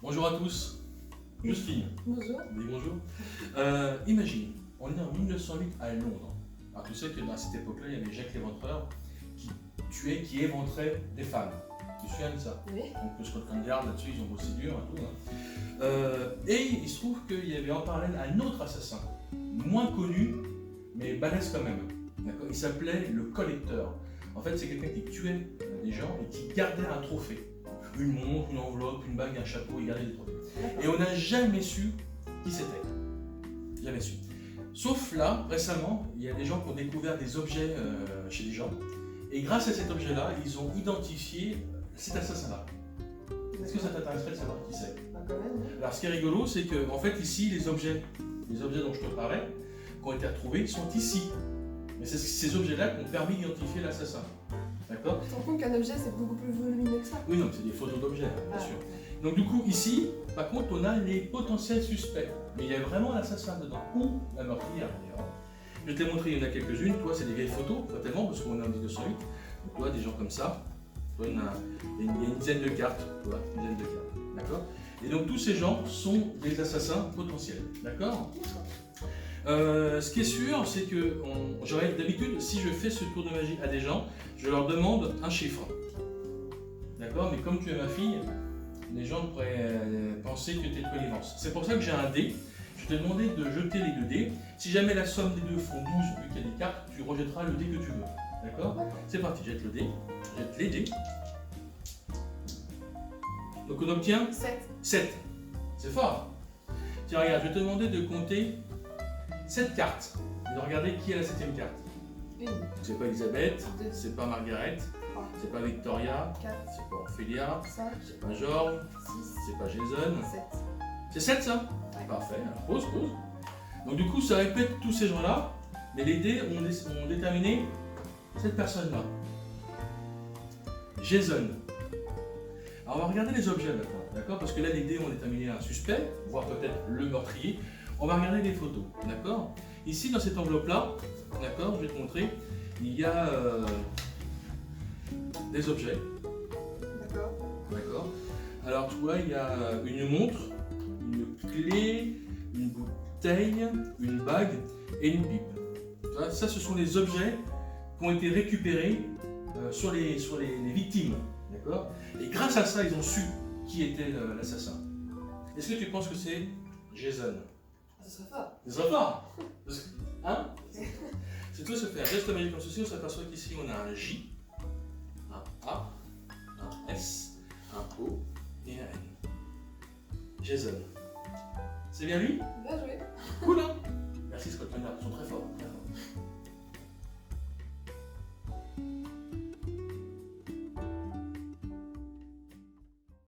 Bonjour à tous. Justine, Bonjour. dis bonjour. Imagine, on est en 1908 à Londres. Alors tu sais que à cette époque-là, il y avait Jacques l'Éventreur qui tuait, qui éventrait des femmes. Tu te souviens de ça? Oui. Donc Scotland Yard là-dessus, ils ont bossé dur et tout. Hein. Et il se trouve qu'il y avait en parallèle un autre assassin, moins connu, mais balèze quand même. D'accord. Il s'appelait le collecteur. En fait, c'est quelqu'un qui tuait des gens et qui gardait un trophée. Une montre, une enveloppe, une bague, un chapeau, il gardait des trophées. Et on n'a jamais su qui c'était. Jamais su. Sauf là, récemment, il y a des gens qui ont découvert des objets chez des gens. Et grâce à cet objet-là, ils ont identifié cet assassin-là. Est-ce que ça t'intéresserait de savoir qui c'est? Quand même, oui. Alors ce qui est rigolo, c'est que en fait ici, les objets dont je te parlais, qui ont été retrouvés, sont ici. Mais c'est ces objets-là qui ont permis d'identifier l'assassin. D'accord? Tu te rends compte qu'un objet c'est beaucoup plus volumineux que ça? Oui, non, c'est des photos d'objets, bien Ah. sûr. Donc du coup, ici, par contre, on a les potentiels suspects. Mais il y a vraiment l'assassin dedans, ou la meurtrière d'ailleurs. Je t'ai montré, il y en a quelques-unes. Toi, c'est des vieilles photos, pas tellement, parce qu'on est en 1908. Donc toi, des gens comme ça. Toi, il y a une dizaine de cartes. Toi, une dizaine de cartes. D'accord? Et donc tous ces gens sont des assassins potentiels. D'accord? Ce qui est sûr, c'est que j'aurais d'habitude, si je fais ce tour de magie à des gens, je leur demande un chiffre. D'accord? Mais comme tu es ma fille, les gens pourraient penser que tu es de connivence. C'est pour ça que j'ai un dé. Je t'ai demandé de jeter les 2 dés. Si jamais la somme des deux font 12, vu qu'il y a des cartes, tu rejetteras le dé que tu veux. D'accord? C'est parti, jette le dé. Jette les dés. Donc on obtient 7. 7. C'est fort. Tiens, regarde, je vais te demander de compter 7 cartes. Et de regarder qui est la 7e carte. Une, C'est pas Elisabeth, 2, c'est pas Margaret, 3, c'est pas Victoria, 4, c'est pas Ophélia, 5, c'est pas Georges, 6, c'est pas Jason. 7. C'est 7 ça? Ouais. Parfait, alors pause. Donc du coup, ça répète tous ces gens-là, mais les dés ont déterminé cette personne-là. Jason. Alors on va regarder les objets maintenant, d'accord? Parce que là, les dés ont déterminé un suspect, voire peut-être le meurtrier. On va regarder les photos, d'accord? Ici, dans cette enveloppe-là, d'accord, je vais te montrer, il y a des objets, D'accord. d'accord? Alors tu vois, il y a une montre, une clé, une bouteille, une bague et une pipe. Tu vois, ça, ce sont les objets qui ont été récupérés sur les victimes, d'accord? Et grâce à ça, ils ont su qui était l'assassin. Est-ce que tu penses que c'est Jason? Ça serait fort. Ce serait fort. Hein? C'est tout se faire. Geste magique comme ceci, on s'aperçoit qu'ici on a un J, un A, un S, un O et un N. Jason. C'est bien lui? Bien